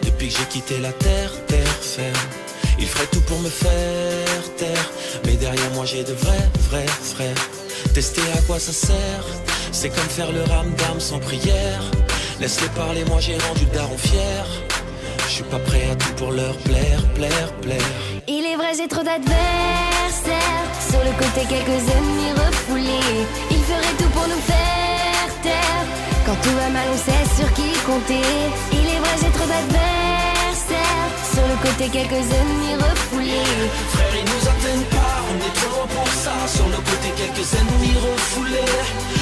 Depuis que j'ai quitté la terre ferme, ils feraient tout pour me faire taire. Mais derrière moi j'ai de vrais frères. Tester à quoi ça sert, c'est comme faire le ramdam sans prière. Laisse-les parler, moi j'ai rendu le daron fier. Je suis pas prêt à tout pour leur plaire. Il est vrai j'ai trop d'adversaires, sur le côté quelques ennemis refoulés. Ils feraient tout pour nous faire taire. Quand tout va mal on sait sur qui compter. Il est vrai j'ai trop d'adversaires, sur le côté quelques ennemis refoulés. Frère ils nous atteignent pas, on est trop pour ça. Sur le côté quelques ennemis refoulés.